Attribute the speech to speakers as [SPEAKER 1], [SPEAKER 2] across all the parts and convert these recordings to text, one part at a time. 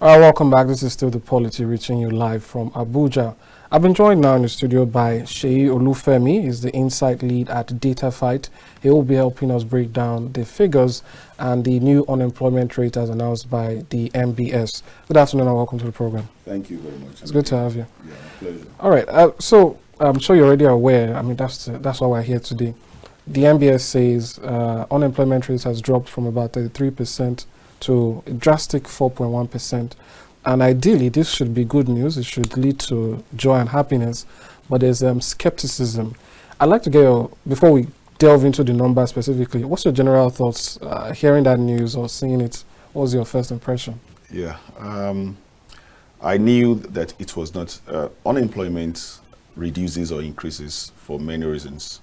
[SPEAKER 1] Welcome back. This is still the Polity reaching you live from Abuja. I've been joined now in the studio by Seyi Olufemi. He's the insight lead at Dataphyte. He will be helping us break down the figures and the new unemployment rate as announced by the NBS. Good afternoon and welcome to the program.
[SPEAKER 2] Thank you very much.
[SPEAKER 1] It's good to have you.
[SPEAKER 2] Yeah, pleasure.
[SPEAKER 1] All right. So I'm sure you're already aware. I mean, that's why we're here today. The NBS says unemployment rate has dropped from about 33% to a drastic 4.1%. And ideally, this should be good news. It should lead to joy and happiness. But there's skepticism. I'd like to get before we delve into the numbers specifically, what's your general thoughts hearing that news or seeing it? What was your first impression?
[SPEAKER 2] Yeah, I knew that it was not, unemployment reduces or increases for many reasons.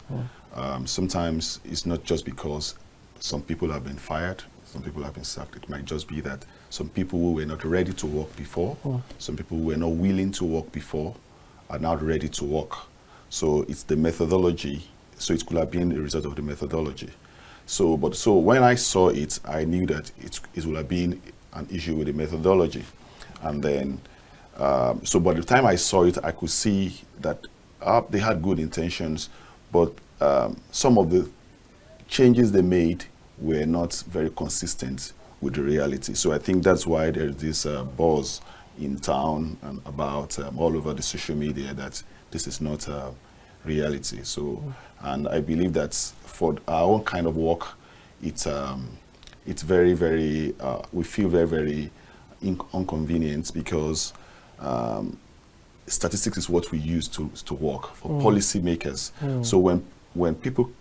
[SPEAKER 2] Sometimes it's not just because some people have been fired, some people have been sacked. It might just be that some people who were not ready to work before, some people who were not willing to work before are now ready to work. So it's the methodology. So it could have been a result of the methodology. So when I saw it, I knew that it would have been an issue with the methodology. And then, so by the time I saw it, I could see that they had good intentions, but some of the changes they made were not very consistent with the reality. So I think that's why there's this buzz in town and about all over the social media that this is not reality. So, and I believe that for our own kind of work, it's very, very, we feel very, very inconvenient because statistics is what we use to work for policymakers. So when people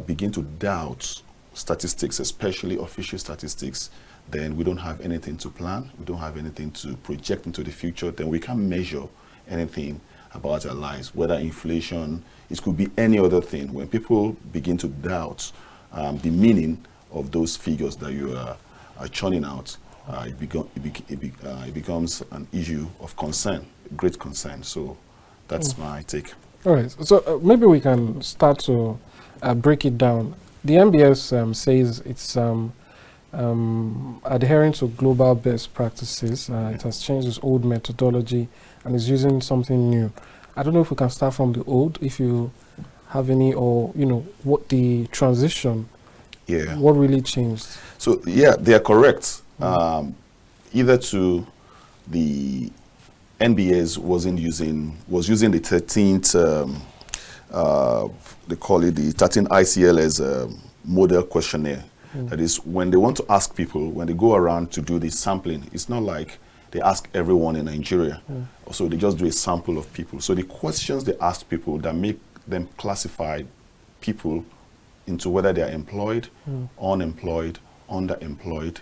[SPEAKER 2] begin to doubt statistics, especially official statistics, then we don't have anything to plan, we don't have anything to project into the future, then we can't measure anything about our lives, whether inflation, it could be any other thing. When people begin to doubt the meaning of those figures that you are churning out, it becomes an issue of concern, great concern. So that's my take.
[SPEAKER 1] All right, so maybe we can start to break it down. The NBS says it's adhering to global best practices. It has changed its old methodology and is using something new. I don't know if we can start from the old, if you have any, or, what the transition, what really changed?
[SPEAKER 2] So, yeah, they are correct. Either to the NBS was using the 13th, they call it the 13 ICL as a model questionnaire. That is, when they want to ask people, when they go around to do the sampling, it's not like they ask everyone in Nigeria. So they just do a sample of people. So the questions they ask people that make them classify people into whether they are employed, unemployed, underemployed,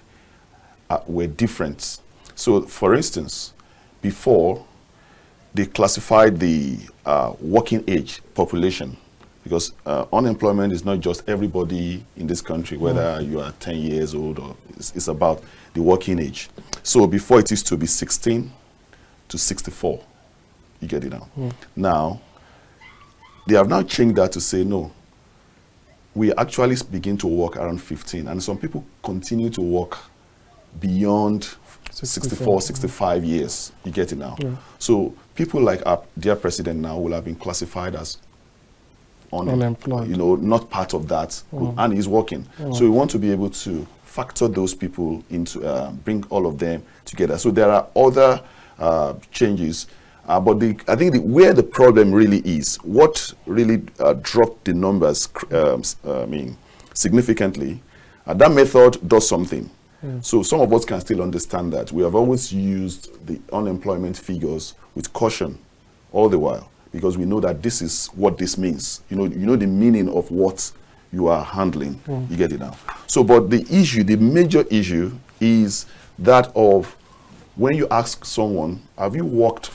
[SPEAKER 2] were different. So for instance, before they classified the working age population, because unemployment is not just everybody in this country, whether you are 10 years old or it's about the working age. So before it used to be 16 to 64, you get it now. Now, they have now changed that to say, no, we actually begin to work around 15, and some people continue to work beyond 64, 65 years, you get it now. So people like our dear president now will have been classified as unemployed, not part of that, and he's working. So we want to be able to factor those people into, bring all of them together. So there are other changes, but I think where the problem really is, what really dropped the numbers, significantly, that method does something. So some of us can still understand that. We have always used the unemployment figures with caution all the while, because we know that this is what this means. You know the meaning of what you are handling. You get it now. So, but the major issue is that of when you ask someone, have you worked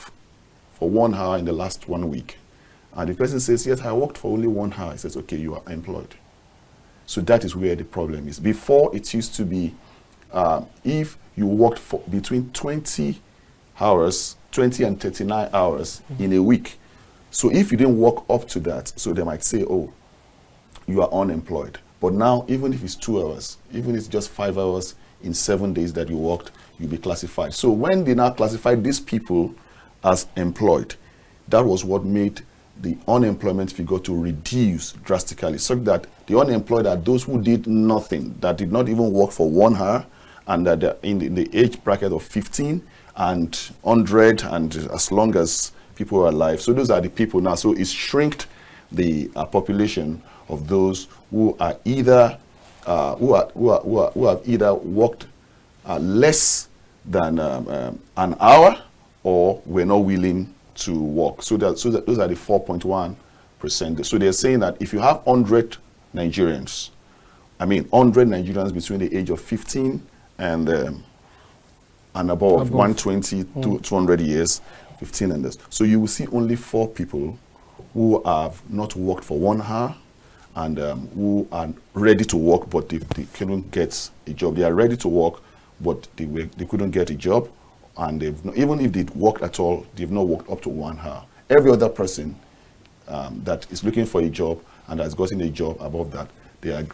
[SPEAKER 2] for 1 hour in the last 1 week? And the person says, yes, I worked for only 1 hour. He says, okay, you are employed. So that is where the problem is. Before, it used to be, if you worked for between 20 and 39 hours in a week. So if you didn't work up to that, so they might say, oh, you are unemployed. But now, even if it's 2 hours, even if it's just 5 hours in 7 days that you worked, you'll be classified. So when they now classified these people as employed, that was what made the unemployment figure to reduce drastically, so that the unemployed are those who did nothing, that did not even work for 1 hour, and that they're in the age bracket of 15 and 100, and as long as people are alive. So those are the people now. So it's shrinked the population of those who are either who have either worked less than an hour, or were not willing to work. So that those are the 4.1%. So they're saying that if you have 100 Nigerians, 100 Nigerians between the age of 15 and above 120 to 200 years, 15 and this. So you will see only 4 people who have not worked for 1 hour, and who are ready to work, but they couldn't get a job. They are ready to work, but they couldn't get a job, and even if they worked at all, they've not worked up to 1 hour. Every other person that is looking for a job and has gotten a job above that, they are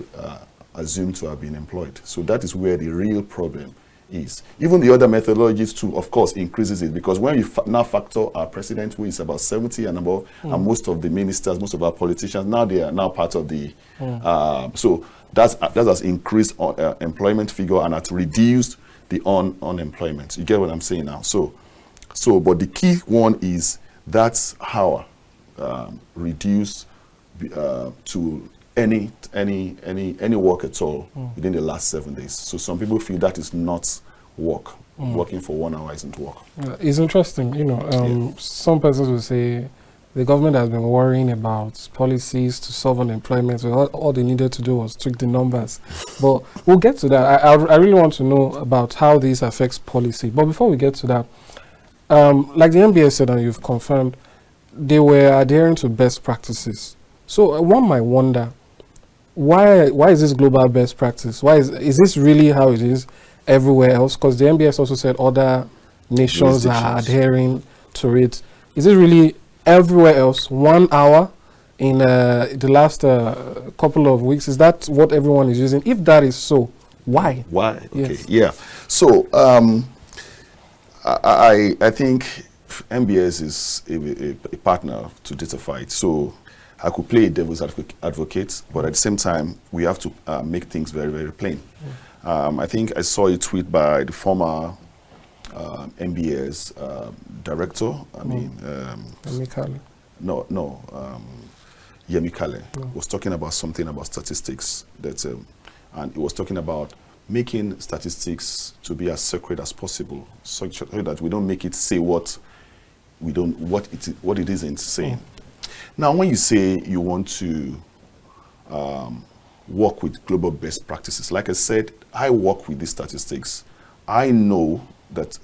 [SPEAKER 2] assumed to have been employed. So that is where the real problem is. Even the other methodologies too, of course, increases it, because when you now factor our president, who is about 70 and above, and most of the ministers, most of our politicians, now they are now part of the, so that has increased employment figure and has reduced the unemployment. You get what I'm saying now? So, but the key one is that's how reduced to any work at all within the last 7 days. So some people feel that is not work. Working for 1 hour isn't work.
[SPEAKER 1] It's interesting, some persons will say the government has been worrying about policies to solve unemployment, so all they needed to do was tweak the numbers. But we'll get to that. I really want to know about how this affects policy. But before we get to that, like the NBS said, and you've confirmed, they were adhering to best practices. So one might wonder, why is this global best practice? Why is this really how it is everywhere else? Because the NBS also said other nations are adhering to it. Is it really everywhere else 1 hour in the last couple of weeks? Is that what everyone is using? If that is so, why?
[SPEAKER 2] Why?
[SPEAKER 1] Yes.
[SPEAKER 2] Okay. Yeah. So I think NBS is a partner to Dataphyte. So I could play a devil's advocate, but at the same time, we have to make things very, very plain. I think I saw a tweet by the former NBS director. Yemi Kale was talking about something about statistics, and he was talking about making statistics to be as sacred as possible, so that we don't make it say what it isn't saying. Now, when you say you want to work with global best practices, like I said, I work with these statistics. I know that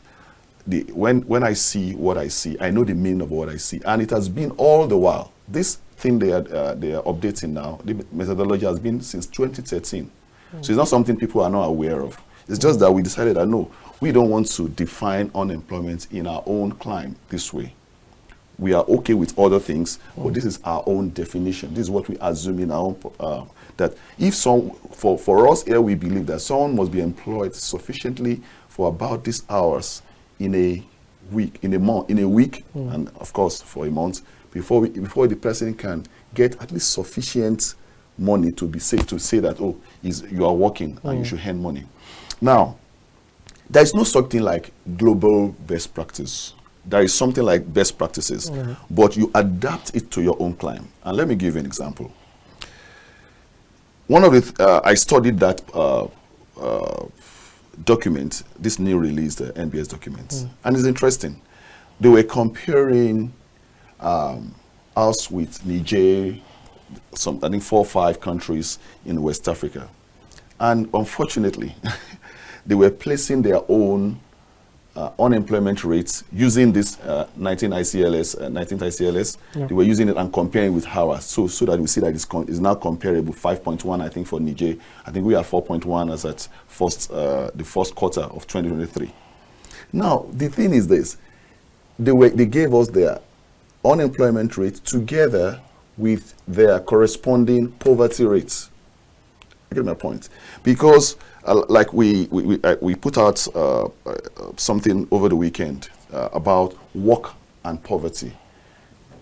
[SPEAKER 2] when I see what I see, I know the meaning of what I see, and it has been all the while. This thing they are updating now, the methodology has been since 2013. So it's not something people are not aware of. It's just that we decided that no, we don't want to define unemployment in our own climate this way. We are okay with other things, but this is our own definition. This is what we assume in our own, that if for us here, we believe that someone must be employed sufficiently for about these hours in a week, in a week, and of course for a month, before the person can get at least sufficient money to be safe to say that, oh, you are working and you should earn money. Now, there is no such thing like global best practice. There is something like best practices, but you adapt it to your own climate. And let me give you an example. One of the, I studied that document, this new release, the NBS document, and it's interesting. They were comparing us with Niger, I think 4 or 5 countries in West Africa. And unfortunately, they were placing their own unemployment rates using this 19th ICLS. They were using it and comparing with ours, so that we see that it's now comparable. 5.1, I think, for Niger. I think we are 4.1 as at the first quarter of 2023. Now, the thing is this: they gave us their unemployment rate together with their corresponding poverty rates. You get my point? Because like we put out something over the weekend about work and poverty.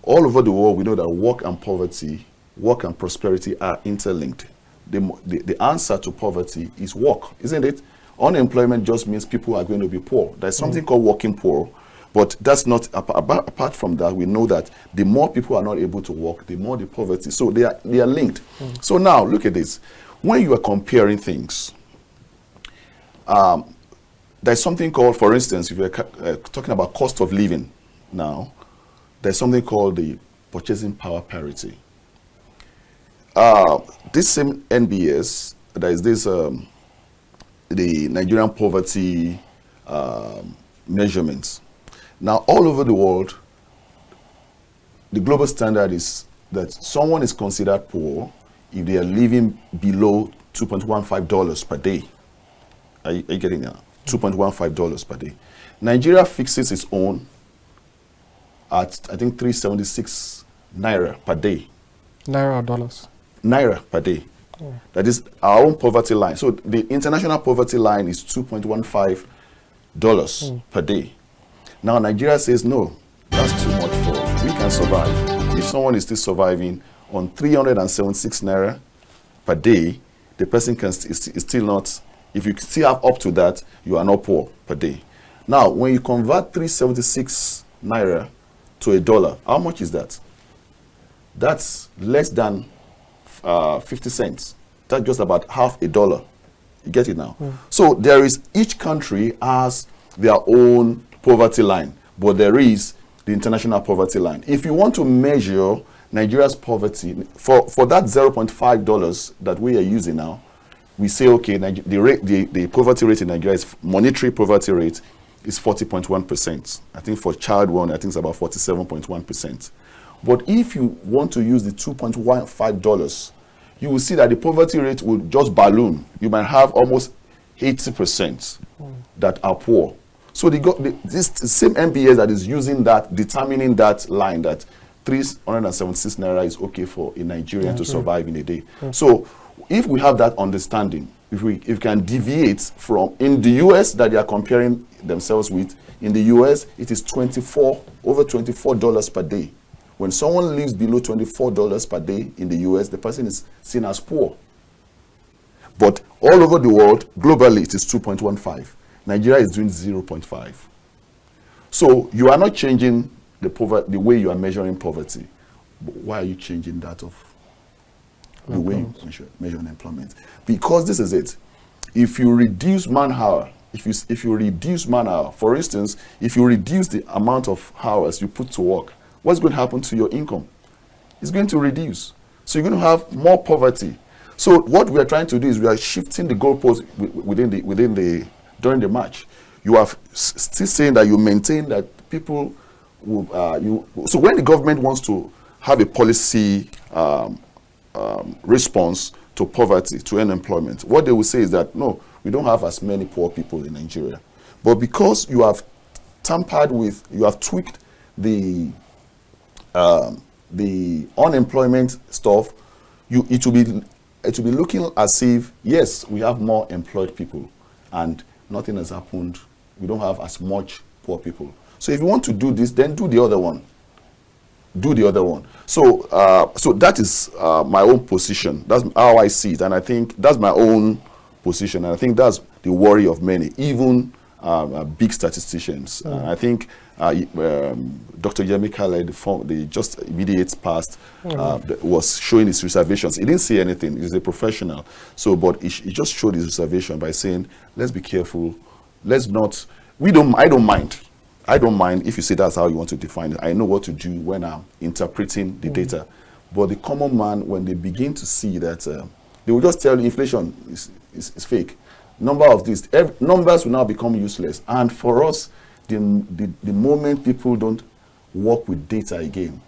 [SPEAKER 2] All over the world, we know that work and poverty, work and prosperity are interlinked. The answer to poverty is work, isn't it? Unemployment just means people are going to be poor. There's something called working poor, but that's not, apart from that, we know that the more people are not able to work, the more the poverty. So they are linked. So now, look at this. When you are comparing things, there's something called, for instance, if you're talking about cost of living now, there's something called the purchasing power parity. This same NBS, there is this, the Nigerian poverty measurements. Now, all over the world, the global standard is that someone is considered poor if they are living below $2.15 per day. Are you getting that? $2.15 per day. Nigeria fixes its own at, I think, 376 naira per day.
[SPEAKER 1] Naira or dollars?
[SPEAKER 2] Naira per day. Oh. That is our own poverty line. So the international poverty line is $2.15 per day. Now Nigeria says, no, that's too much for us. We can survive. If someone is still surviving on 376 naira per day, the person can is still not, if you still have up to that, you are not poor per day. Now, when you convert 376 naira to $1, how much is that? That's less than 50 cents. That's just about half a dollar. You get it now? So there is, each country has their own poverty line, but there is the international poverty line. If you want to measure Nigeria's poverty, for that $0.5 that we are using now, we say, okay, the poverty rate in Nigeria is, monetary poverty rate is 40.1%. I think for child one, I think it's about 47.1%. But if you want to use the $2.15, you will see that the poverty rate will just balloon. You might have almost 80% that are poor. So this same NBS that is using that, determining that line, that 376 naira is okay for a Nigerian to survive in a day. So if we have that understanding, if we can deviate from, in the US that they are comparing themselves with, in the US it is over $24 per day. When someone lives below $24 per day in the US, the person is seen as poor. But all over the world, globally, it is 2.15. Nigeria is doing 0.5. So you are not changing the way you are measuring poverty. But why are you changing that of the way you measure unemployment? Because this is it. If you reduce man-hour, if you reduce man-hour, for instance, if you reduce the amount of hours you put to work, what's going to happen to your income? It's going to reduce. So you're going to have more poverty. So what we are trying to do is we are shifting the goalposts during the match. You are still saying that you maintain that people will, so when the government wants to have a policy response to poverty, to unemployment, what they will say is that, no, we don't have as many poor people in Nigeria. But because you have tampered with, you have tweaked the unemployment stuff, it will be looking as if, yes, we have more employed people and nothing has happened. We don't have as much poor people. So if you want to do this, then do the other one. Do the other one. So so that is my own position. That's how I see it. And I think that's my own position. And I think that's the worry of many, even big statisticians. I think Dr. Yemi Kale, the just immediate past, was showing his reservations. He didn't say anything. He's a professional. So, but he just showed his reservation by saying, let's be careful. Let's not, I don't mind. I don't mind if you say that's how you want to define it. I know what to do when I'm interpreting the data. But the common man, when they begin to see that, they will just tell you inflation is fake. Number of these, numbers will now become useless. And for us, the moment people don't work with data again,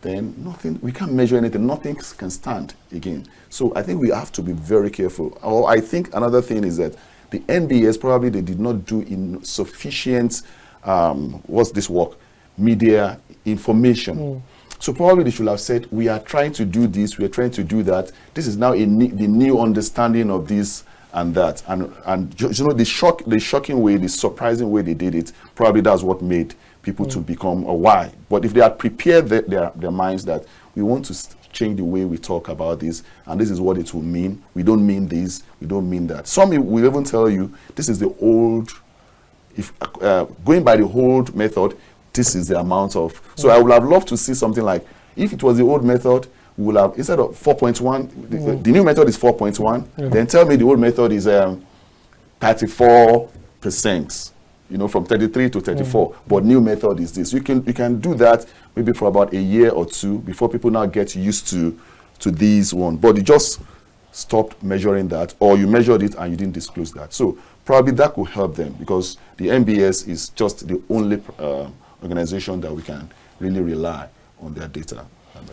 [SPEAKER 2] then nothing, we can't measure anything, nothing can stand again. So I think we have to be very careful. Or I think another thing is that the NBS probably they did not do in sufficient, what's this work? Media information. So probably they should have said, we are trying to do this, we are trying to do that. This is now the new understanding of this and that. And you know, the shocking way, the surprising way they did it, probably that's what made people to become a why. But if they had prepared their minds that we want to change the way we talk about this, and this is what it will mean. We don't mean this, we don't mean that. Some will even tell you, this is the old, if going by the old method, this is the amount of. So I would have loved to see something like, if it was the old method, we would have, instead of 4.1, the new method is 4.1, then tell me the old method is 34%, you know, from 33 to 34, but new method is this. You can do that maybe for about a year or two before people now get used to these one. But you just stopped measuring that, or you measured it and you didn't disclose that. So probably that could help them, because the NBS is just the only organization that we can really rely on their data.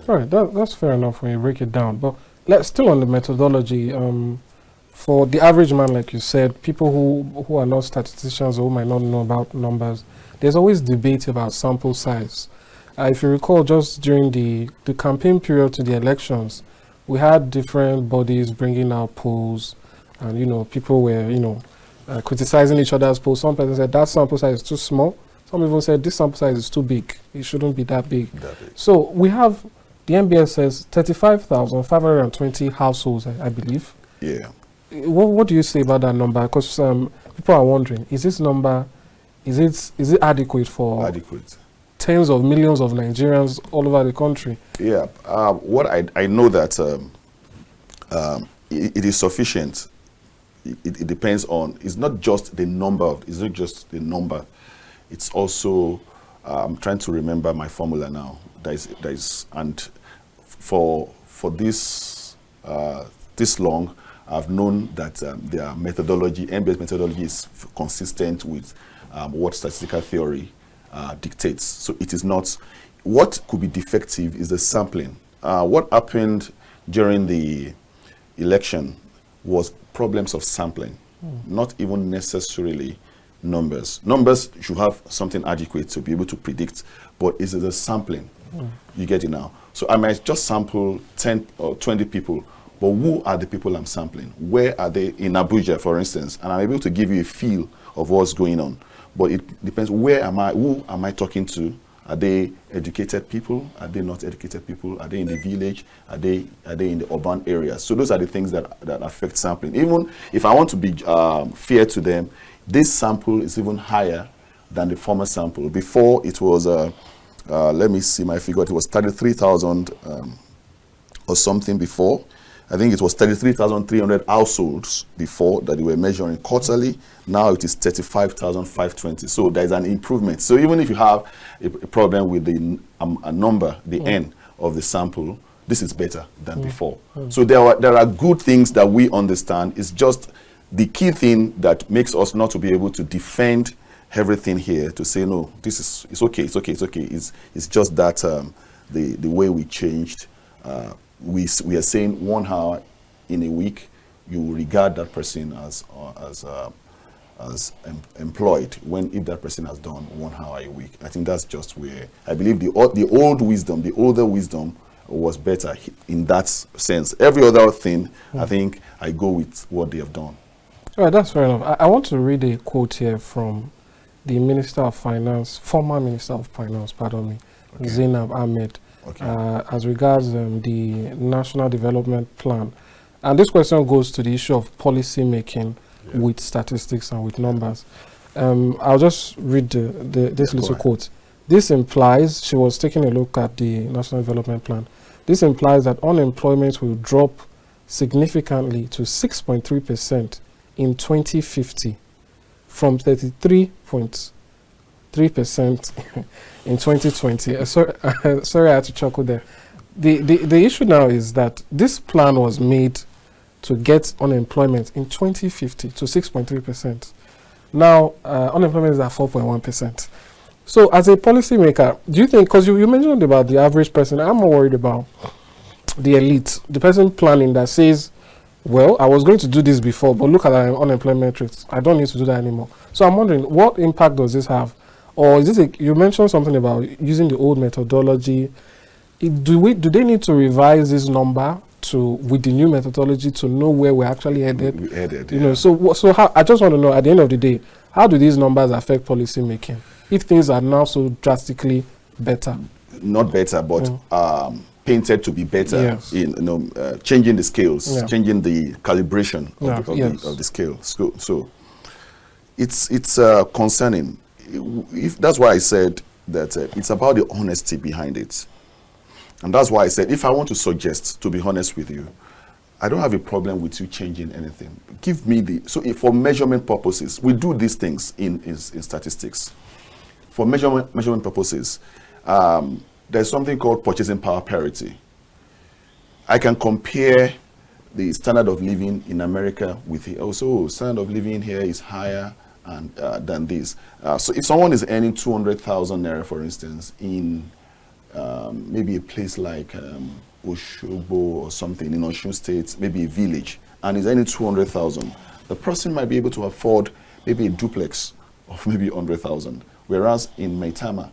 [SPEAKER 1] All right, that's fair enough when you break it down. But let's still on the methodology. For the average man, like you said, people who are not statisticians or who might not know about numbers, there's always debate about sample size. If you recall, just during the campaign period to the elections, we had different bodies bringing out polls, and, you know, people were, you know, criticizing each other's polls. Some people said that sample size is too small. Some even said this sample size is too big. It shouldn't be that big. So we have, the NBS says 35,520 households, I believe.
[SPEAKER 2] Yeah.
[SPEAKER 1] What do you say about that number? Because people are wondering, is this number, is it adequate for tens of millions of Nigerians all over the country?
[SPEAKER 2] Yeah. What I know that it is sufficient. It depends on, it's not just the number, it's also, I'm trying to remember my formula now. And for this this long, I've known that their methodology, NBS methodology, is consistent with what statistical theory dictates. So it is not, what could be defective is the sampling. What happened during the election was problems of sampling, not even necessarily numbers. Numbers should have something adequate to be able to predict, but it's the sampling. You get it now. So I might just sample 10 or 20 people, but who are the people I'm sampling? Where are they in Abuja, for instance? And I'm able to give you a feel of what's going on. But it depends, where am I, who am I talking to? Are they educated people? Are they not educated people? Are they in the village? Are they in the urban areas? So those are the things that affect sampling. Even if I want to be fair to them, this sample is even higher than the former sample. Before it was, let me see my figure, it was 33,000 or something before. I think it was 33,300 households before that they were measuring quarterly. Now it is 35,520. So there's an improvement. So even if you have a problem with the number, the N of the sample, this is better than before. So there are good things that we understand. It's just the key thing that makes us not to be able to defend everything here, to say, no, this is, it's okay. It's just that the way we changed, we are saying 1 hour in a week, you will regard that person as employed, when if that person has done 1 hour a week. I think that's just where I believe the older wisdom was better in that sense. Every other thing, I think I go with what they have done.
[SPEAKER 1] All right, that's fair enough. I want to read a quote here from the Minister of Finance, former Minister of Finance, pardon me, Zainab Ahmed. As regards the National Development Plan. And this question goes to the issue of policy making with statistics and with numbers. I'll just read this little quote. This implies, she was taking a look at the National Development Plan, this implies that unemployment will drop significantly to 6.3% in 2050 from 33.3% in 2020. Sorry, I had to chuckle there. The issue now is that this plan was made to get unemployment in 2050 to 6.3%. Now, unemployment is at 4.1%. So as a policymaker, do you think, because you mentioned about the average person, I'm more worried about the elite, the person planning that says, well, I was going to do this before, but look at our unemployment rates. I don't need to do that anymore. So I'm wondering, what impact does this have? Or is this you mentioned something about using the old methodology. Do they need to revise this number with the new methodology to know where we're actually headed?
[SPEAKER 2] We headed,
[SPEAKER 1] you know. So how, I just want to know, at the end of the day, how do these numbers affect policy making if things are now so drastically better?
[SPEAKER 2] Not better, but painted to be better.
[SPEAKER 1] Yes.
[SPEAKER 2] In changing the scales, changing the calibration of the scale. So it's concerning. If that's why I said that it's about the honesty behind it. And that's why I said, if I want to suggest, to be honest with you, I don't have a problem with you changing anything. Give me so if for measurement purposes, we do these things in statistics. For measurement purposes, there's something called purchasing power parity. I can compare the standard of living in America with standard of living here is higher than this. So if someone is earning 200,000 naira, for instance, in maybe a place like Oshogbo or something in Osun State, maybe a village, and is earning 200,000, the person might be able to afford maybe a duplex of maybe 100,000. Whereas in Maitama,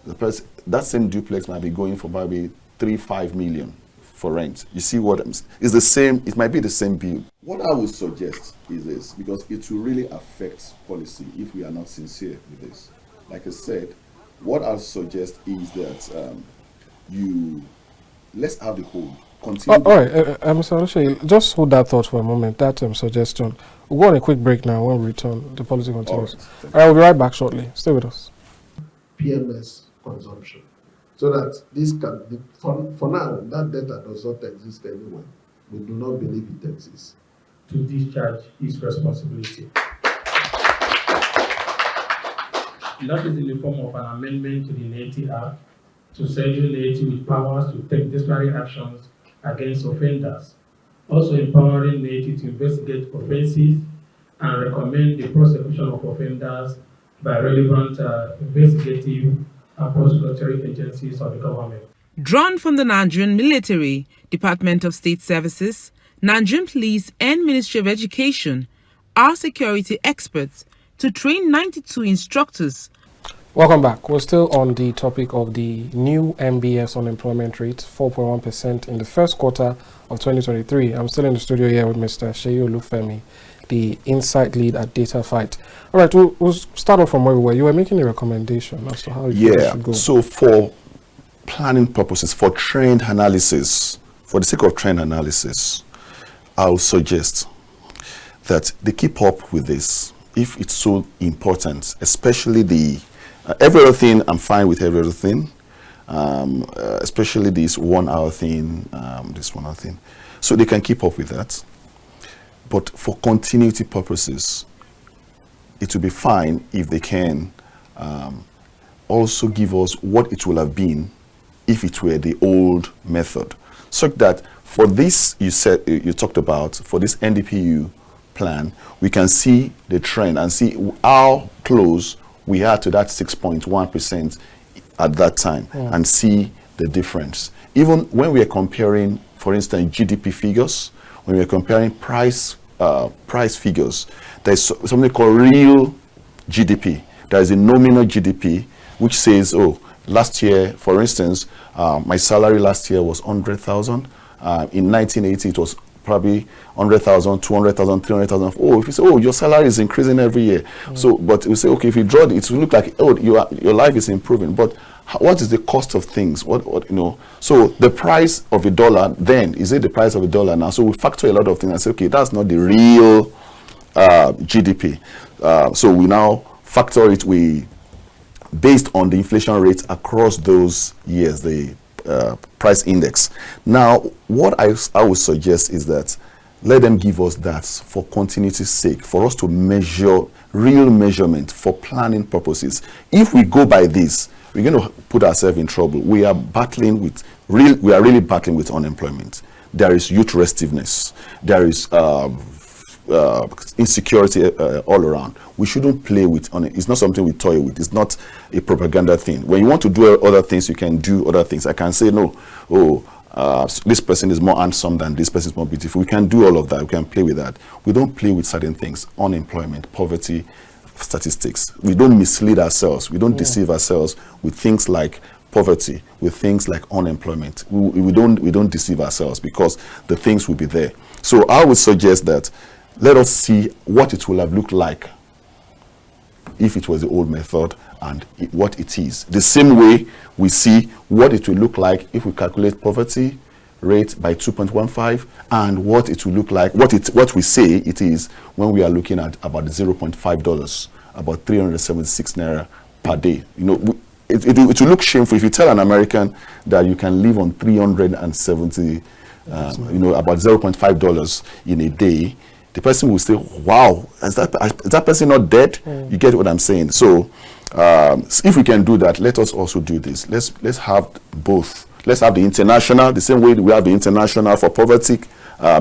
[SPEAKER 2] that same duplex might be going for maybe 3-5 million for rent. You see what it's the same. It might be the same bill. What I would suggest is this, because it will really affect policy if we are not sincere with this. Like I said, what I'll suggest is that let's have the whole. Continue.
[SPEAKER 1] All right, Mr. Oluseyi, just hold that thought for a moment, that suggestion. We'll go on a quick break now. When we return, the policy continues. All right, we'll be right back shortly. Stay with us.
[SPEAKER 3] PMS consumption. So that this can be, for now, that data does not exist anywhere. We do not believe it exists.
[SPEAKER 4] To discharge his responsibility. That is in the form of an amendment to the NATI Act to schedule NATI with powers to take disciplinary actions against offenders, also empowering NATI to investigate offenses and recommend the prosecution of offenders by relevant investigative and prosecutory agencies of the government.
[SPEAKER 5] Drawn from the Nigerian Military, Department of State Services, Nigerian Police and Ministry of Education are security experts to train 92 instructors.
[SPEAKER 1] Welcome back. We're still on the topic of the new NBS unemployment rate, 4.1% in the first quarter of 2023. I'm still in the studio here with Mr. Seyi Olufemi, the insight lead at Dataphyte. All right, we'll start off from where we were. You were making a recommendation as to how you should go.
[SPEAKER 2] So for planning purposes, for trend analysis, for the sake of trend analysis, I'll suggest that they keep up with this if it's so important, especially the every other thing. I'm fine with every other thing, especially this 1 hour thing, so they can keep up with that. But for continuity purposes, it will be fine if they can also give us what it will have been if it were the old method, such that for this you talked about, for this NDPU plan, we can see the trend and see how close we are to that 6.1% at that time, and see the difference. Even when we are comparing, for instance, GDP figures, when we are comparing price figures, there's something called real GDP. There is a nominal GDP, which says, last year, for instance, my salary last year was 100,000. In 1980, it was probably 100,000, 200,000, 300,000. If you say, your salary is increasing every year. So, but we say, okay, if you draw it will look like, your life is improving. But what is the cost of things? So the price of a dollar then, is it the price of a dollar now? So we factor a lot of things and say, okay, that's not the real GDP. So we now factor it, based on the inflation rate across those years, the price index. Now, what I would suggest is that let them give us that for continuity's sake, for us to measure, real measurement for planning purposes. If we go by this, we're going to put ourselves in trouble. We are really battling with unemployment. There is youth restiveness. There is insecurity all around. We shouldn't play with it. It's not something we toy with. It's not a propaganda thing. When you want to do other things, you can do other things. I can say, no, this person is more handsome than this person is more beautiful. We can do all of that. We can play with that. We don't play with certain things. Unemployment, poverty, statistics. We don't mislead ourselves. We don't deceive ourselves with things like poverty with things like unemployment. We don't deceive ourselves, because the things will be there. So I would suggest that let us see what it will have looked like if it was the old method and what it is. The same way we see what it will look like if we calculate poverty rate by 2.15, and what it will look like, what we say it is when we are looking at about $0.5, about 376 naira per day. You know, it will look shameful if you tell an American that you can live on 370, you know, about $0.5 in a day. The person will say, wow, is that person not dead? You get what I'm saying? So if we can do that, let us also do this. Let's have both. Let's have the international, the same way we have the international for poverty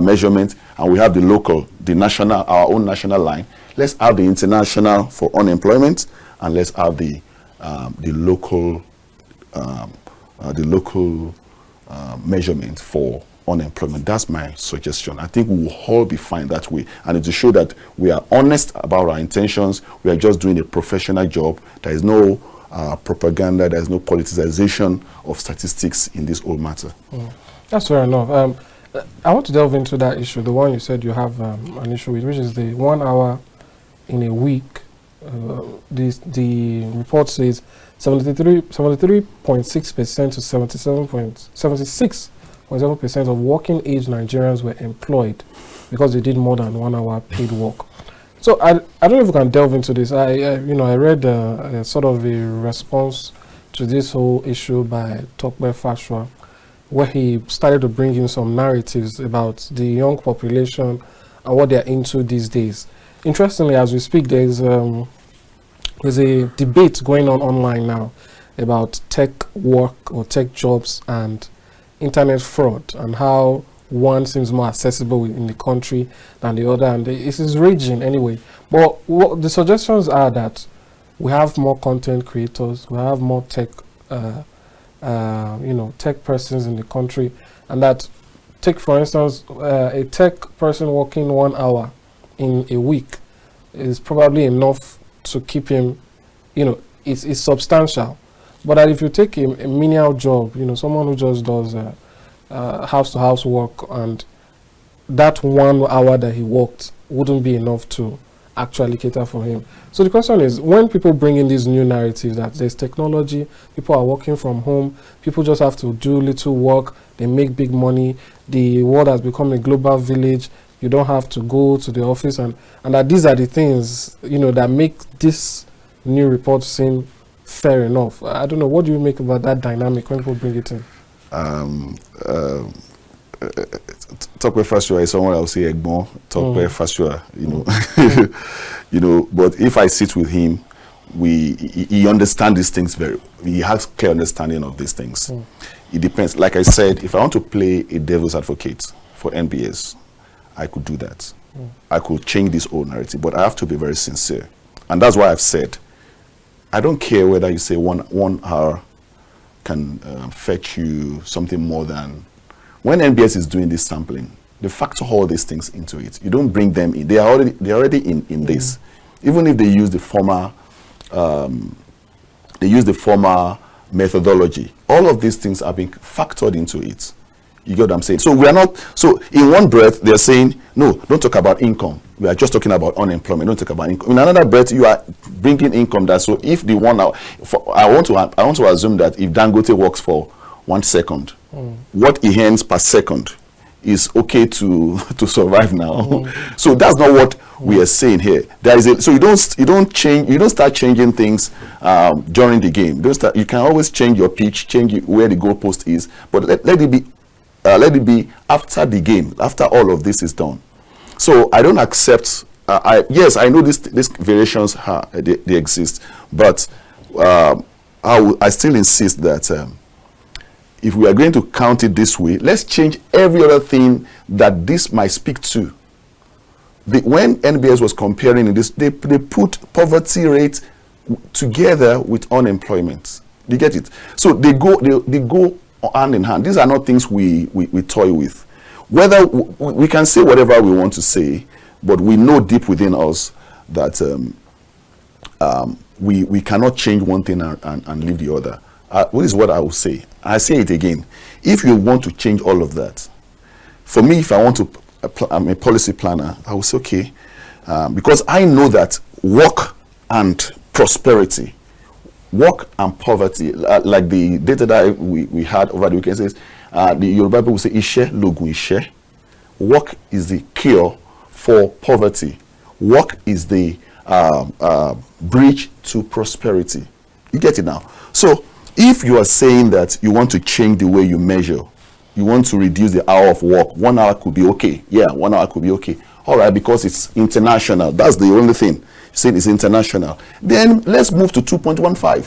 [SPEAKER 2] measurement, and we have the local, the national, our own national line. Let's have the international for unemployment, and let's have the local measurement for unemployment. That's my suggestion. I think we will all be fine that way, and to show that we are honest about our intentions. We are just doing a professional job. There is no propaganda. There is no politicization of statistics in this whole matter.
[SPEAKER 1] That's fair enough. I want to delve into that issue, the one you said you have an issue with, which is the 1 hour in a week. The report says 73.6% to 76.7% of working age Nigerians were employed because they did more than 1 hour paid work. So I don't know if we can delve into this. I read sort of a response to this whole issue by Ogbewe Fashua, where he started to bring in some narratives about the young population and what they're into these days. Interestingly, as we speak, there's a debate going on online now about tech work or tech jobs and internet fraud, and how one seems more accessible in the country than the other, and it is raging anyway. But what the suggestions are that we have more content creators, we have more tech tech persons in the country, and that, take for instance, a tech person working 1 hour in a week is probably enough to keep him, it's substantial. But that if you take a menial job, someone who just does house-to-house work, and that 1 hour that he worked wouldn't be enough to actually cater for him. So the question is, when people bring in these new narratives that there's technology, people are working from home, people just have to do little work, they make big money, the world has become a global village, you don't have to go to the office, and that these are the things, that make this new report seem fair enough. I don't know, what do you make about that dynamic when people bring it in?
[SPEAKER 2] Ogbewe Fashua is someone I will say Egbon, Ogbewe Fashua, but if I sit with him, he understands these things he has clear understanding of these things. It depends. Like I said, if I want to play a devil's advocate for NBS, I could do that. I could change this whole narrative, but I have to be very sincere. And that's why I've said, I don't care whether you say one hour can fetch you something more than. When NBS is doing this sampling, they factor all these things into it. You don't bring them in. They're already in this. Even if they use the former methodology, all of these things are being factored into it. You get what I'm saying? So we are not. So in one breath, they're saying, no, don't talk about income. We are just talking about unemployment. Don't talk about income. In another breath, you are bringing income. That so if the 1 hour, I want to assume that if Dangote works for 1 second, what he earns per second is okay to survive now. So that's not what we are saying here. There is so you don't start changing things during the game. You can always change your pitch, change where the goalpost is, but let it be after the game, after all of this is done. So I don't accept. Yes, I know these variations they exist, but I still insist that if we are going to count it this way, let's change every other thing that this might speak to. When NBS was comparing this, they put poverty rate together with unemployment. You get it? So they go hand in hand. These are not things we toy with. Whether we can say whatever we want to say, but we know deep within us that we cannot change one thing and leave the other. what is what I will say. I say it again. If you want to change all of that, for me, if I want to, I'm a policy planner, I will say, okay, because I know that work and prosperity, work and poverty, like the data that we had over the weekend says, the Yoruba people will say, Ishe logun Ishe. Work is the cure for poverty. Work is the bridge to prosperity. You get it now? So if you are saying that you want to change the way you measure, you want to reduce the hour of work, 1 hour could be okay. Yeah, 1 hour could be okay. All right, because it's international. That's the only thing. Saying it's international. Then let's move to 2.15.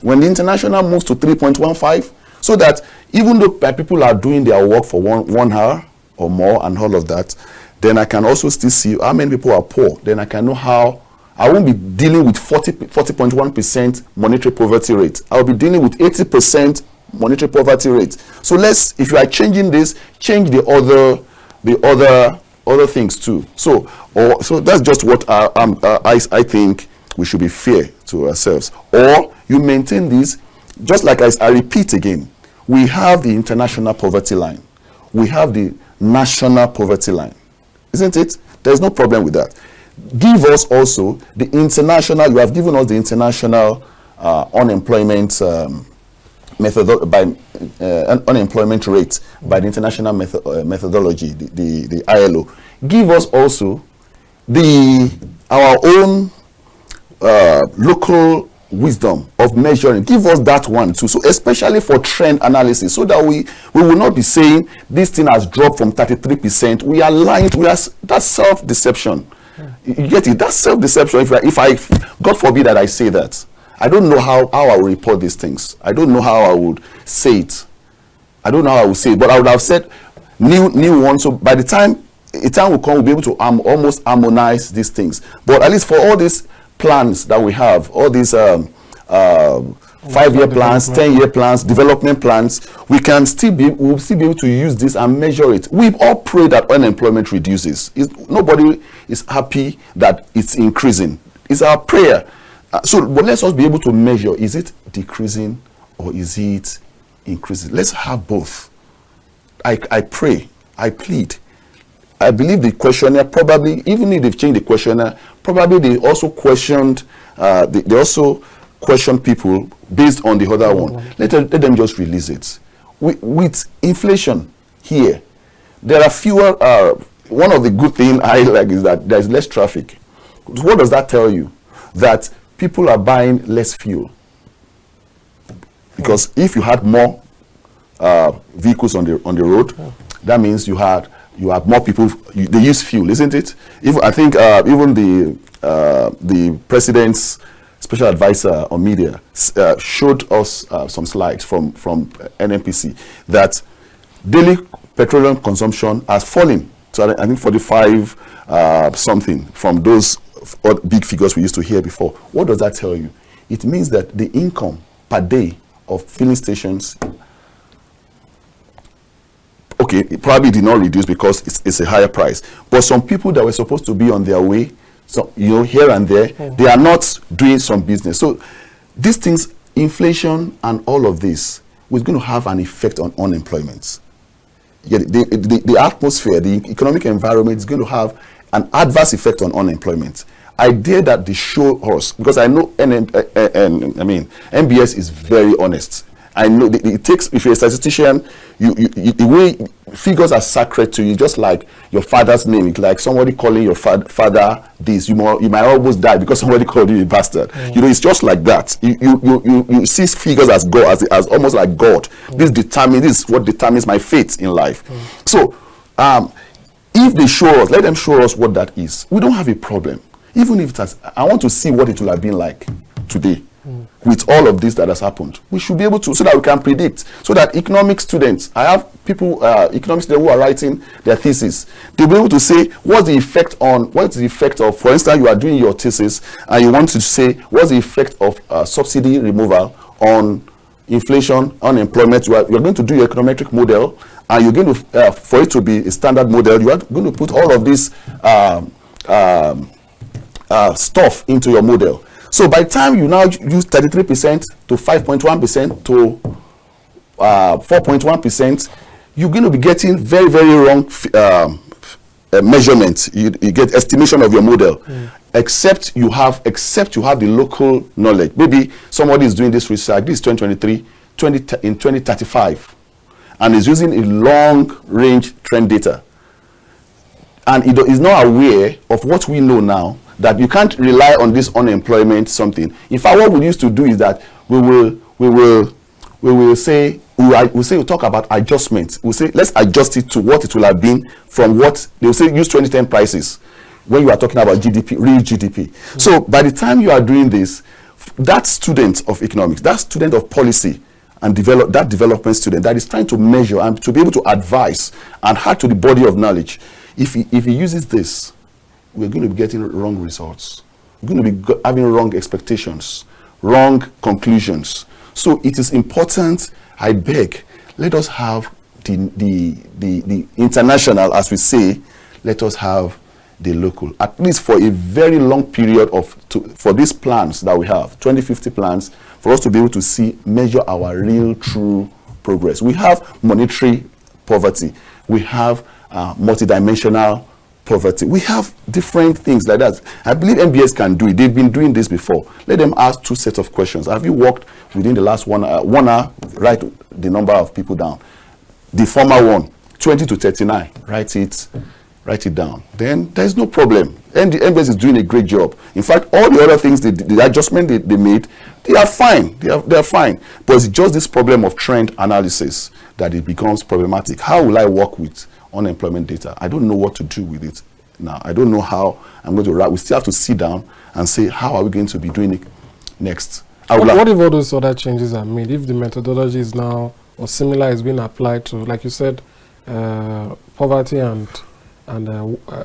[SPEAKER 2] When the international moves to 3.15, so that even though people are doing their work for one hour or more and all of that, then I can also still see how many people are poor. Then I can know how I won't be dealing with 40.1% monetary poverty rate. I'll be dealing with 80% monetary poverty rate. So if you are changing this, change the other things too. So that's just what I think we should be fair to ourselves. Or you maintain this, just like I repeat again, we have the international poverty line. We have the national poverty line. Isn't it? There's no problem with that. Give us also the international, you have given us the international unemployment unemployment rate by the international methodology, the ILO. Give us also our own local wisdom of measuring. Give us that one too. So especially for trend analysis, so that we will not be saying this thing has dropped from 33%. We are lying. That's self-deception. You get it? That's self-deception. If I God forbid that I say that, I don't know how I will report these things. I don't know how I would say it. I don't know how I would say it, but I would have said new one. So by the time a time will come, we'll be able to almost harmonize these things. But at least for all these plans that we have, all these 5-year plans, 10-year plans, development plans, we'll still be able to use this and measure it. We all pray that unemployment reduces. Nobody is happy that it's increasing. It's our prayer. But let's also be able to measure, is it decreasing or is it increasing? Let's have both. I pray, I plead. I believe the questionnaire probably, even if they've changed the questionnaire, probably they also questioned, they also questioned people based on the other one. Let them just release it. With inflation here, there are fewer, one of the good things I like is that there's less traffic. What does that tell you? That people are buying less fuel. Because if you had more vehicles on the road, that means you have more people. They use fuel, isn't it? I think even the president's special advisor on media showed us some slides from NNPC that daily petroleum consumption has fallen to I think 45 something from those big figures we used to hear before. What does that tell you? It means that the income per day of filling stations, okay, it probably did not reduce because it's a higher price. But some people that were supposed to be on their way, so here and there, they are not doing some business. So these things, inflation and all of this, is going to have an effect on unemployment. Yeah, the atmosphere, the economic environment is going to have an adverse effect on unemployment. I dare that they show us, because I know NBS is very honest. I know it takes, if you're a statistician, the way figures are sacred to you, just like your father's name. It's like somebody calling your father this. You might almost die because somebody called you a bastard. It's just like that. You see figures as God, as almost like God. This is what determines my fate in life. So if they show us, let them show us what that is. We don't have a problem. Even if I want to see what it will have been like today. With all of this that has happened, we should be able to, so that we can predict, so that economic students, I have people, economic students who are writing their thesis, they'll be able to say, what's the effect of, for instance, you are doing your thesis and you want to say, what's the effect of subsidy removal on inflation, unemployment. You're going to do your econometric model, and you're going to, for it to be a standard model, you are going to put all of this stuff into your model. So by the time you now use 33% to 5.1% to 4.1%, you're going to be getting very, very wrong measurements. You get estimation of your model, except you have the local knowledge. Maybe somebody is doing this research. This is 2023, in 2035, and is using a long-range trend data, and it is not aware of what we know now, that you can't rely on this unemployment something. In fact, what we used to do is that we will say, we'll talk about adjustments. We'll say, let's adjust it to what it will have been from what they will say, use 2010 prices when you are talking about GDP, real GDP. So by the time you are doing this, that student of economics, that student of policy, and that development student that is trying to measure and to be able to advise and add to the body of knowledge, if he uses this, we're going to be getting wrong results. We're going to be having wrong expectations, wrong conclusions. So it is important, I beg, let us have the international, as we say, let us have the local, at least for a very long period for these plans that we have, 2050 plans, for us to be able to measure our real, true progress. We have monetary poverty. We have multidimensional poverty. We have different things like that. I believe NBS can do it. They've been doing this before. Let them ask 2 sets of questions. Have you worked within the last 1 hour, write the number of people down. The former one, 20 to 39, write it down. Then there's no problem. And the NBS is doing a great job. In fact, all the other things, the adjustment they made, they are fine. They are fine. But it's just this problem of trend analysis that it becomes problematic. How will I work with unemployment data? I don't know what to do with it now. I don't know how I'm going to write. We still have to sit down and say, how are we going to be doing it next?
[SPEAKER 1] What if all those other changes are made? If the methodology is now or similar is being applied to, like you said, poverty and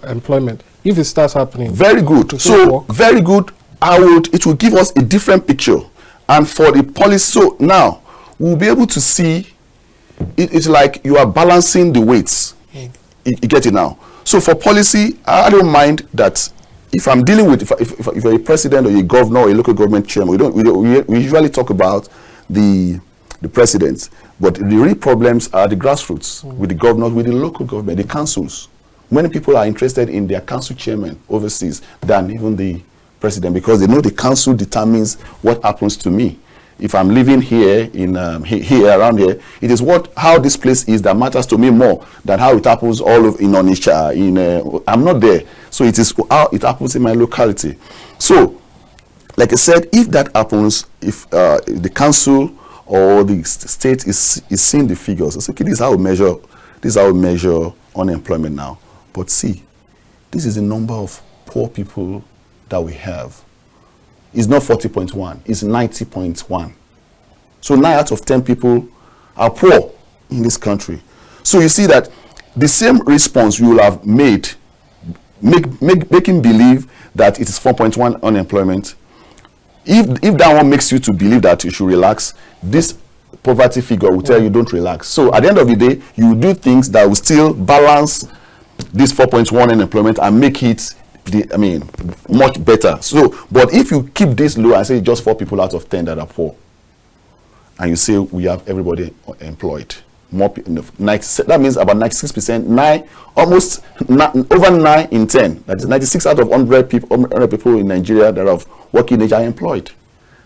[SPEAKER 1] employment, if it starts happening,
[SPEAKER 2] very good. So very good. It will give us a different picture, and for the policy. So now we'll be able to see. It's like you are balancing the weights. You get it now. So for policy, I don't mind that if I'm dealing with, if you're a president or a governor or a local government chairman, we usually talk about the presidents, but the real problems are the grassroots, with the governors, with the local government, the councils. Many people are interested in their council chairman overseas than even the president, because they know the council determines what happens to me. If I'm living here around here, it is how this place is that matters to me more than how it happens all over in Onitsha. I'm not there, so it is how it happens in my locality. So, like I said, if that happens, if the council or the state is seeing the figures, it's okay. This is how we measure unemployment now. But see, this is the number of poor people that we have. It's not 40.1, it's 90.1. So 9 out of 10 people are poor in this country. So you see that the same response you will have making believe that it is 4.1 unemployment. If that one makes you to believe that you should relax, this poverty figure will tell you don't relax. So at the end of the day, you do things that will still balance this 4.1 unemployment and make it much better. So, but if you keep this low and say just 4 people out of 10 that are poor, and you say we have everybody employed, that means about 96%, over 9 in 10. That is 96 out of 100 people in Nigeria that are working age are employed.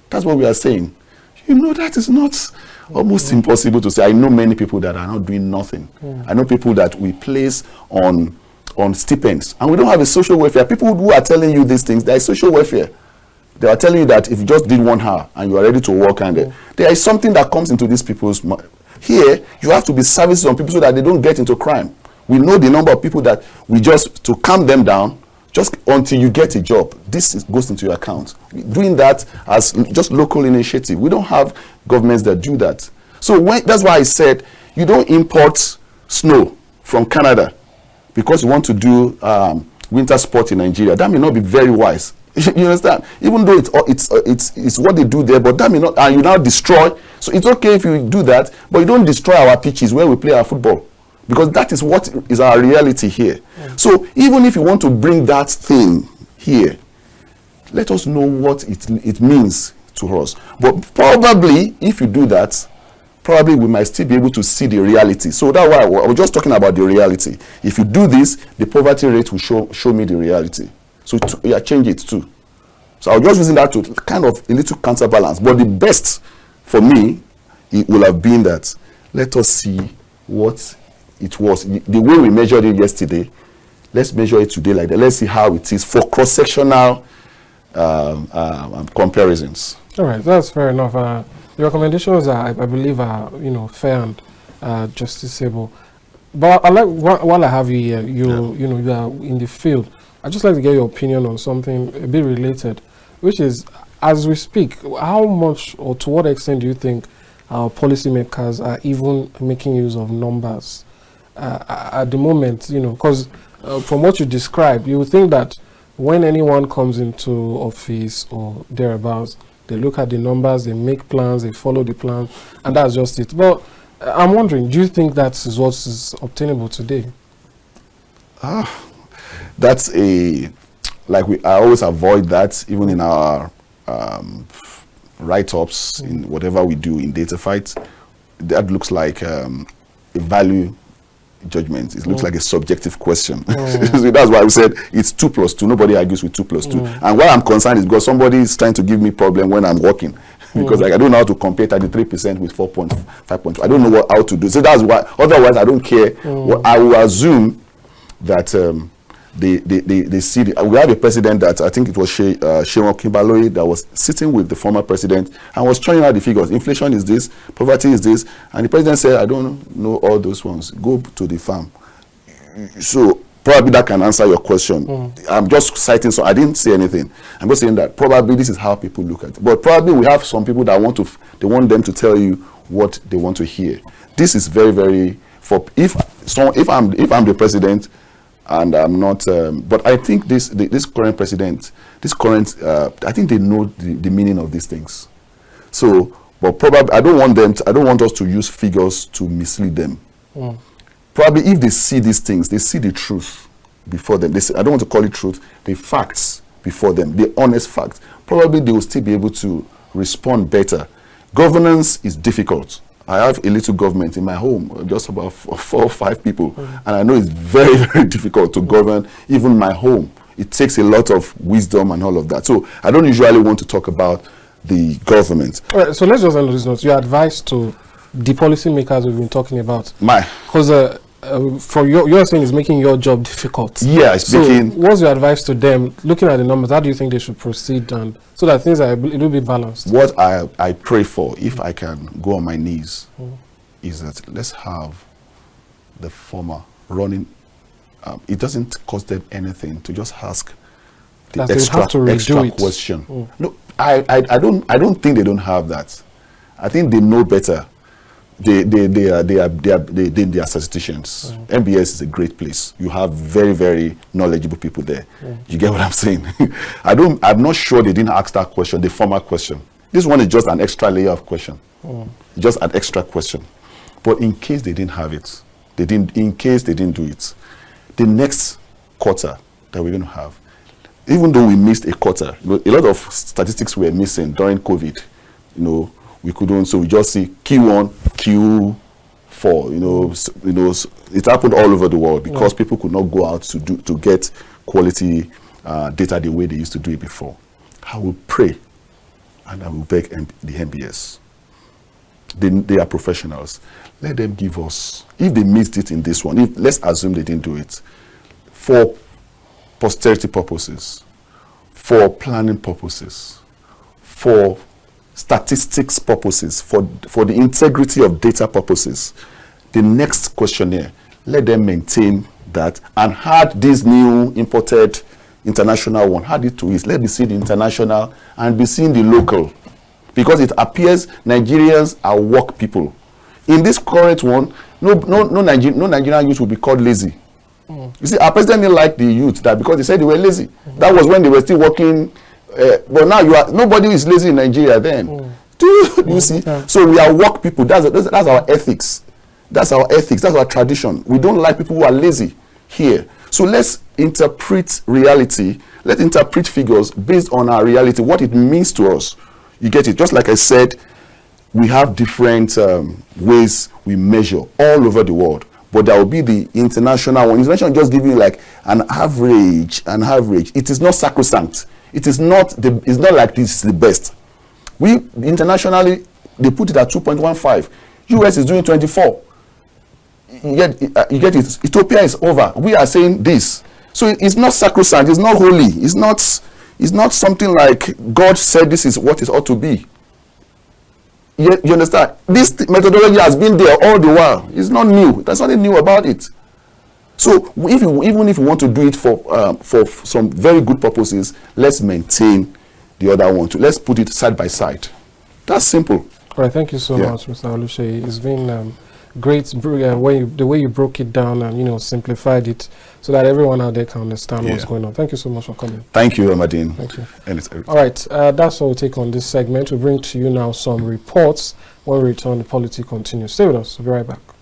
[SPEAKER 2] That's what we are saying. That is not almost impossible to say. I know many people that are not doing nothing. I know people that we place on stipends, and we don't have a social welfare. People who are telling you these things, there is social welfare. They are telling you that if you just did 1 hour and you are ready to work, and there is something that comes into these people's mind. Here, you have to be services on people so that they don't get into crime. We know the number of people that we just, to calm them down, just until you get a job. This goes into your account. Doing that as just local initiative. We don't have governments that do that. So that's why I said you don't import snow from Canada because you want to do winter sport in Nigeria. That may not be very wise. You understand? Even though it's what they do there, but that may not, and you now destroy. So it's okay if you do that, but you don't destroy our pitches where we play our football, because that is what is our reality here. So even if you want to bring that thing here, let us know what it means to us. But probably, if you do that, probably we might still be able to see the reality. So that's why I was just talking about the reality. If you do this, the poverty rate will show me the reality. So change it too. So I was just using that to kind of a little counterbalance. But the best for me, it will have been that let us see what it was. The way we measured it yesterday, let's measure it today like that. Let's see how it is for cross-sectional comparisons.
[SPEAKER 1] All right, that's fair enough. The recommendations are, I believe, are fair and justiciable. But I like while I have you here, you are in the field. I'd just like to get your opinion on something a bit related, which is, as we speak, how much or to what extent do you think our policymakers are even making use of numbers at the moment? Because from what you described, you would think that when anyone comes into office or thereabouts, they look at the numbers, they make plans, they follow the plan, and that's just it. But I'm wondering, do you think that is what is obtainable today?
[SPEAKER 2] That's I always avoid that, even in our write-ups, in whatever we do in Dataphyte. That looks like a value judgment. It looks like a subjective question. So that's why we said it's 2 plus 2. Nobody argues with 2 plus 2. And why I'm concerned is because somebody is trying to give me problem when I'm working. Because I don't know how to compare 33% with 4.5. I don't know how to do. So that's why, otherwise I don't care. Well, I will assume that they see we have a president that I think it was Seyi that was sitting with the former president and was trying out the figures. Inflation is this, poverty is this, and the president said, I don't know all those ones. Go to the farm. So probably that can answer your question. I'm just citing, so I didn't say anything. I'm just saying that probably this is how people look at it. But probably we have some people that want them to tell you what they want to hear. This is very, very if I'm the president. And I'm not, but I think this current president, I think they know the meaning of these things. So, but probably I don't want us to use figures to mislead them. Probably if they see these things, they see the truth before them. I don't want to call it truth, the facts before them, the honest facts. Probably they will still be able to respond better. Governance is difficult. I have a little government in my home, just about 4 or 5 people, and I know it's very, very difficult to govern even my home. It takes a lot of wisdom and all of that. So I don't usually want to talk about the government.
[SPEAKER 1] All right, so let's just end this note. Your advice to the policymakers we've been talking about. Because from you're saying is making your job difficult.
[SPEAKER 2] Yeah, it's making.
[SPEAKER 1] What's your advice to them? Looking at the numbers, how do you think they should proceed, and so that things are a little bit balanced?
[SPEAKER 2] What I pray for, if I can go on my knees, is that let's have the former running. It doesn't cost them anything to just ask the extra question. No, I don't think they don't have that. I think they know better. They are statisticians. NBS is a great place. You have very, very knowledgeable people there. You get what I'm saying? I'm not sure they didn't ask that question, the former question. This one is just an extra layer of question. Just an extra question. But in case they didn't have it, in case they didn't do it, the next quarter that we're going to have, even though we missed a quarter, a lot of statistics were missing during COVID, we couldn't, so we just see Q1, Q4, it happened all over the world because people could not go out to get quality data the way they used to do it before. I will pray and I will beg the NBS. They are professionals. Let them give us, if they missed it in this one, let's assume they didn't do it, for posterity purposes, for planning purposes, for statistics purposes, for the integrity of data purposes, the next questionnaire, let them maintain that and add this new imported international one, add it to it. Let me see the international and be seeing the local, because it appears Nigerians are work people. In this current one, no Nigerian youth will be called lazy. You see, our president didn't like the youth that because they said they were lazy. That was when they were still working. But now nobody is lazy in Nigeria then. Do you see? So we are work people. That's our ethics. That's our ethics. That's our tradition. We don't like people who are lazy here. So let's interpret reality. Let's interpret figures based on our reality, what it means to us. You get it? Just like I said, we have different ways we measure all over the world. But there will be the international one. International just give you like an average. It is not sacrosanct. It is not it's not like this is the best. We internationally, they put it at 2.15. US is doing 24. You get it. Ethiopia is over. We are saying this. So it's not sacrosanct. It's not holy. It's not something like God said this is what it ought to be. You understand? This methodology has been there all the while. It's not new. There's nothing new about it. So even if you want to do it for some very good purposes, let's maintain the other one too. Let's put it side by side. That's simple.
[SPEAKER 1] All right, thank you so much, Mr. Oluseyi. It's been great the way you broke it down and simplified it so that everyone out there can understand what's going on. Thank you so much for coming.
[SPEAKER 2] Thank you, Amadin.
[SPEAKER 1] Thank you.
[SPEAKER 2] And
[SPEAKER 1] all right, that's all we take on this segment. We bring to you now some reports. When we return, the Polity continues. Stay with us. We'll be right back.